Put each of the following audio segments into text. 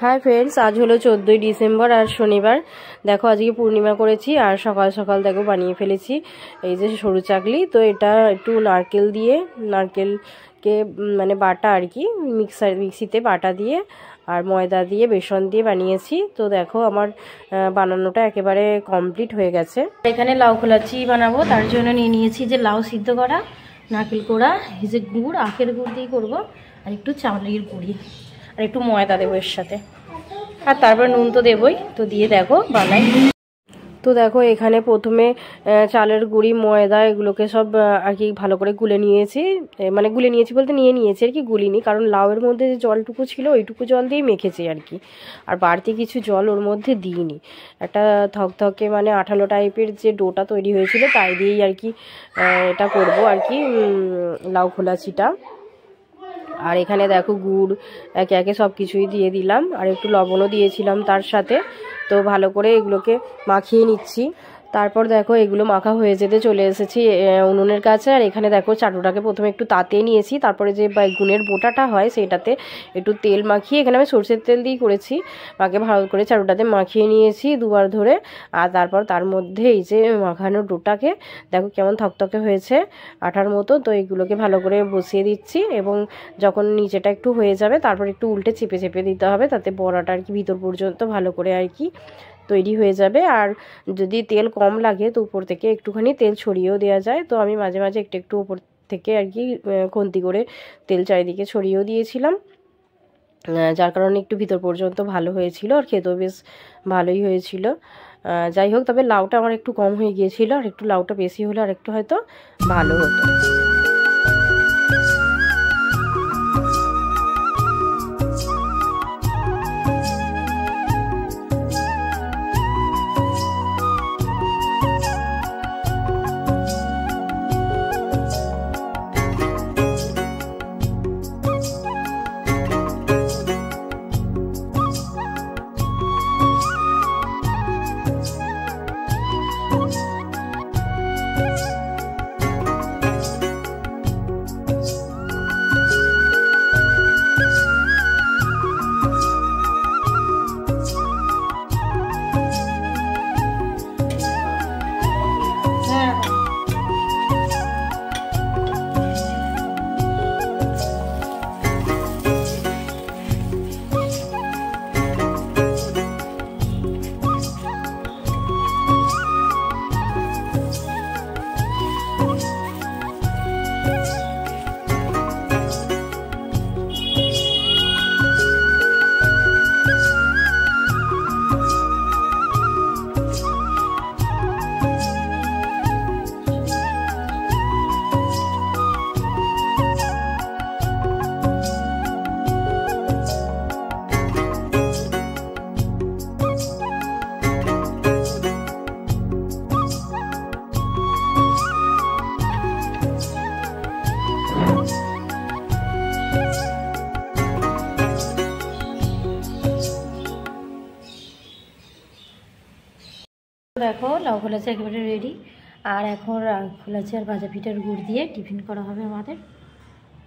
Hi friends, आज hello 14 December और शनिवार। देखो आज के पूर्णिमा करेছি আর সকাল সকাল দেখো বানিয়ে ফেলেছি এই যে সরু চাকলি। তো এটা একটু নারকেল দিয়ে নারকেলকে মানে বাটা আর কি মিক্সিতে বাটা দিয়ে আর ময়দা দিয়ে বেসন দিয়ে বানিয়েছি। তো দেখো আমার বানানোটা একেবারে কমপ্লিট হয়ে গেছে। এখানে লাউ খোলাচি বানাবো, তার জন্য নিয়ে নিয়েছি যে লাউ সিদ্ধ করা, নারকেল কোড়া, এই যে গুড়, আখের গুড় দিয়ে করবো, আর একটু চাউলের গুঁড়ি আর একটু ময়দা দেবো এর সাথে, আর তারপর নুন তো দেবই। তো দিয়ে দেখো বানাই। তো দেখো এখানে প্রথমে চালের গুঁড়ি, ময়দা এগুলোকে সব আর কি ভালো করে গুলে নিয়েছি, মানে গুলে নিয়েছি বলতে নিয়ে নিয়েছি আর কি, গুলিনি, কারণ লাউয়ের মধ্যে যে জলটুকু ছিল ওইটুকু জল দিয়েই মেখেছি আর কি, আর বাড়তি কিছু জল ওর মধ্যে দিইনি। একটা থকথকে মানে আঠালো টাইপের যে ডোটা তৈরি হয়েছিল তাই দিয়েই আর কি এটা করব আর কি লাউ খোলাচিটা। আর এখানে দেখো গুড় একে একে সব কিছুই দিয়ে দিলাম, আর একটু লবণও দিয়েছিলাম তার সাথে। তো ভালো করে এগুলোকে মাখিয়ে নিচ্ছি। তারপর দেখো এগুলো মাখা হয়ে যেতে চলে এসেছি উনুনের কাছে। আর এখানে দেখো চাটুটাকে প্রথমে একটু তাতে নিয়েছি, তারপরে যে বেগুনের বোটাটা হয় সেটাতে একটু তেল মাখিয়ে, এখানে আমি সরষের তেল দিয়েই করেছি, মাকে ভালো করে চাটুটাতে মাখিয়ে নিয়েছি দুবার ধরে। আর তারপর তার মধ্যে এই যে মাখানো ডোটাকে দেখো কেমন থকথকে হয়েছে আঠার মতো। তো এগুলোকে ভালো করে বসিয়ে দিচ্ছি, এবং যখন নিচেটা একটু হয়ে যাবে তারপর একটু উল্টে চেপে চেপে দিতে হবে, তাতে বড়াটা আর কি ভিতর পর্যন্ত ভালো করে আর কি তৈরি হয়ে যাবে। আর যদি তেল কম লাগে তো উপর থেকে একটুখানি তেল ছড়িয়েও দেওয়া যায়। তো আমি মাঝে মাঝে একটু একটু উপর থেকে আর কি খুন্তি করে তেল চারিদিকে ছড়িয়েও দিয়েছিলাম, যার কারণে একটু ভিতর পর্যন্ত ভালো হয়েছিল, আর খেতেও বেশ ভালোই হয়েছিল। যাই হোক, তবে লাউটা আমার একটু কম হয়ে গিয়েছিল, আর একটু লাউটা বেশি হলে আর একটু হয়তো ভালো হতো। দেখো লাউ খোলাচি একেবারে রেডি। আর এখন খোলাচি আর ভাজা পিঠার গুড় দিয়ে টিফিন করা হবে আমাদের,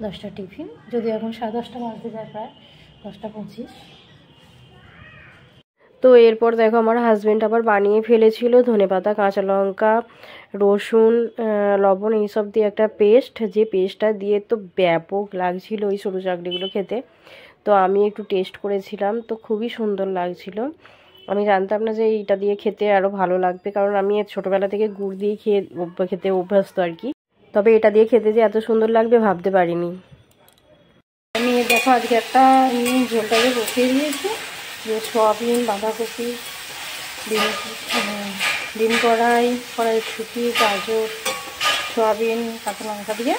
10টা টিফিন, যদিও এখন 10:30 বাজতে যায়, প্রায় 10:25। তো এরপর দেখো আমার হাজব্যান্ড আবার বানিয়ে ফেলেছিল ধনেপাতা, কাঁচা লঙ্কা, রসুন, লবণ এইসব দিয়ে একটা পেস্ট, যে পেস্টটা দিয়ে তো ব্যাপক লাগছিল ওই সরু চাকলিগুলো খেতে। তো আমি একটু টেস্ট করেছিলাম, তো খুবই সুন্দর লাগছিল। আমি জানতাম না যে এইটা দিয়ে খেতে আরও ভালো লাগবে, কারণ আমি ছোটোবেলা থেকে গুড় দিয়ে খেতে অভ্যস্ত আর কি, তবে এটা দিয়ে খেতে যে এত সুন্দর লাগবে ভাবতে পারিনি। আমি দেখো আজকে একটা ঝোলটাকে বসিয়ে দিয়েছি, যে সোয়াবিন, বাঁধাকপি, ডিম কড়াইশুঁটি, গাজর, সোয়াবিন, কাঁচা লঙ্কা দিয়ে।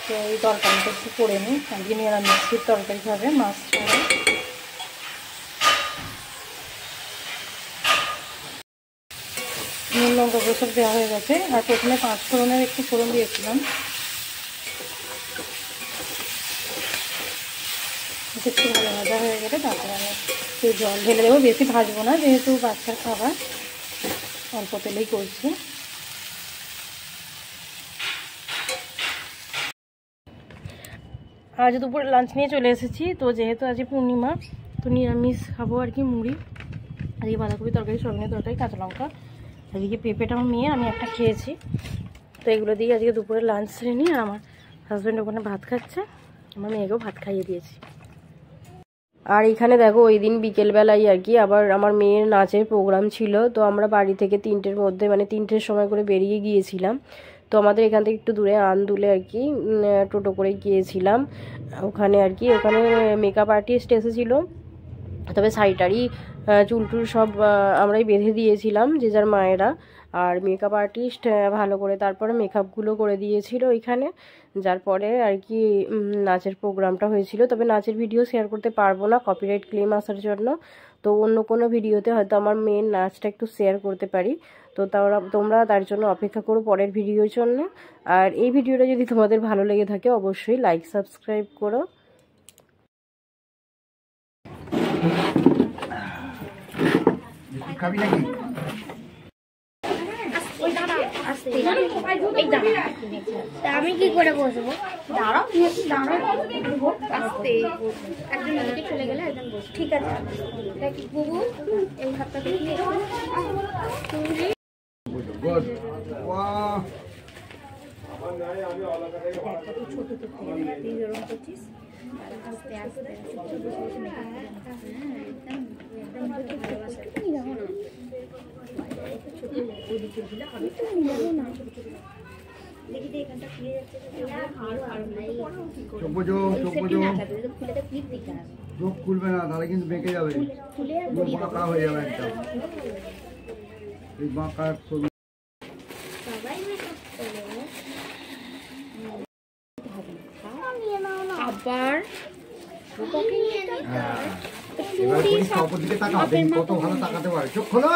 তো এই তরকারিটা একটু করে নিই, আজকে নিরামিষের তরকারি খাবে, মাছ ছাড়া। নুন লঙ্কা সব দেওয়া হয়ে গেছে, আর প্রথমে 5 ফোড়নের একটু ফোড়ন দিয়েছিলাম, একটু ভালো ভাজা হয়ে গেলে তারপরে আমি একটু জল ঢেলে দেবো। বেশি ভাজবো না, যেহেতু বাচ্চার খাবার, অল্প তেলেই করছি। আজ দুপুরে লাঞ্চ নিয়ে চলে এসেছি। তো যেহেতু আজ পূর্ণিমা, তো নিরামিষ খাবো আর কি, মুড়ি, এদিকে বাঁধাকপি তরকারি, সয়াবিনের তরকারি, কাঁচা লঙ্কা, এদিকে পেঁপেটা আমার মেয়ে, আমি একটা খেয়েছি। তো এগুলো দিয়ে আজকে দুপুরে লাঞ্চ সেরে নিই। আর আমার হাজব্যান্ড ওখানে ভাত খাচ্ছে, আমার মেয়েকেও ভাত খাইয়ে দিয়েছি। আর এখানে দেখো ওই দিন বিকেলবেলায় আর কি আবার আমার মেয়ের নাচের প্রোগ্রাম ছিল। তো আমরা বাড়ি থেকে 3টের মধ্যে মানে 3টের সময় করে বেরিয়ে গিয়েছিলাম। তো আমাদের এখান থেকে একটু দূরে আন্দুলে আর কি টোটো করে গিয়েছিলাম ওখানে আর কি। ওখানে মেকআপ আর্টিস্ট এসেছিলো, তবে শাড়ি চুলটুল সব আমরাই বেঁধে দিয়েছিলাম, যে যার মায়েরা। আর মেকআপ আর্টিস্ট ভালো করে তারপরে মেকআপগুলো করে দিয়েছিল ওইখানে, যার পরে আর কি নাচের প্রোগ্রামটা হয়েছিল। তবে নাচের ভিডিও শেয়ার করতে পারবো না কপিরাইট ক্লেম আসার জন্য। তো অন্য কোনো ভিডিওতে হয়তো আমার মেয়ের নাচটা একটু শেয়ার করতে পারি। তো তোমরা তার জন্য অপেক্ষা করো পরের ভিডিওর জন্য। আর এই ভিডিওটা যদি তোমাদের ভালো লেগে থাকে অবশ্যই লাইক সাবস্ক্রাইব করো। খাবি নাকি? আমি কি করে বসবো? দাঁড়াও, আস্তে একজন এদিকে চলে গেলে একজন বসে। ঠিক আছে বুবু, এই হাতটা দিয়ে গুড। ওয়াও, ছোট তো তুই যেরকম করছিস আস্তে আস্তে বসে বসে মেকআপ ওদিকে দিলে হবে তো নিয়ে না। দেখি তো এখানটা খুলে যাচ্ছে, চোখ বুঝো, চোখ বুঝো। খুলে ক্লিপ দিতে হবে, চোখ খুলবে না, তাহলে কিন্তু বেঁকে যাবে, খুলে বাঁকা হয়ে যাবে একটা। এই বাঁকার ছবি সবাই মেকআপ করে আবার এবার পরীক্ষা অপর দিকে তাকাও, দেখি কত ভালো তাকাতে পারে। চোখ খোলো,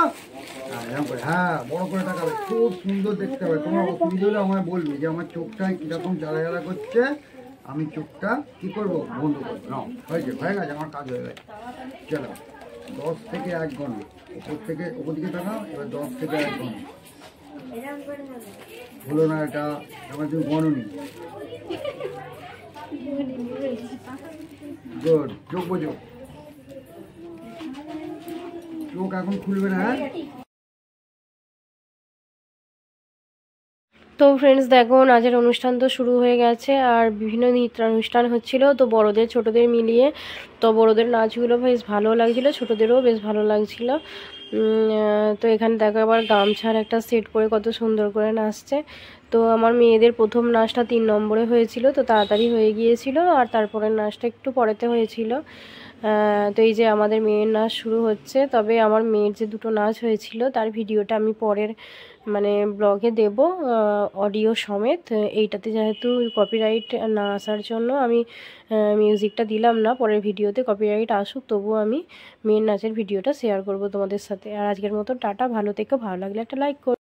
এরকম করে, হ্যাঁ বড় করে তাকাবে, খুব সুন্দর দেখতে হবে। তোমার অসুবিধা হলে আমায় বলবি যে আমার চোখটা কিরকম জ্বালা জ্বালা করছে, আমি চোখটা কি করবো, বন্ধ করবো। নাও, হয়ে গেছে, আমার কাজ হয়ে গেছে। চলো 10 থেকে 1 গণ, ওপর দিকে তাকাও। এবার 10 থেকে 1 গণ। হলো না এটা, আমার তুমি গণনি। গুড, চোখ বোঝো, চোখ এখন খুলবে না। হ্যাঁ, তো ফ্রেন্ডস দেখো নাচের অনুষ্ঠান তো শুরু হয়ে গেছে, আর বিভিন্ন নৃত্যানুষ্ঠান হচ্ছিল, তো বড়দের ছোটদের মিলিয়ে। তো বড়দের নাচগুলো বেশ ভালো লাগছিল, ছোটদেরও বেশ ভালো লাগছিল। তো এখানে দেখো আবার গামছার একটা সেট পরে কত সুন্দর করে নাচছে। তো আমার মেয়েদের প্রথম নাচটা 3 নম্বরে হয়েছিল, তো তাড়াতাড়ি হয়ে গিয়েছিল। আর তারপরের নাচটা একটু পরেতে হয়েছিল। তো এই যে আমাদের মেয়ের নাচ শুরু হচ্ছে। তবে আমার মেয়ের যে 2টো নাচ হয়েছিল তার ভিডিওটা আমি পরের মানে ব্লগে দেব, অডিও সমেত। এইটাতে যেহেতু কপিরাইট না আসার জন্য আমি মিউজিকটা দিলাম না, পরের ভিডিওতে কপিরাইট আসুক তবুও আমি মেয়ের নাচের ভিডিওটা শেয়ার করব তোমাদের সাথে। আর আজকের মতো টাটা, ভালো থেকো, ভালো লাগলে একটা লাইক করো।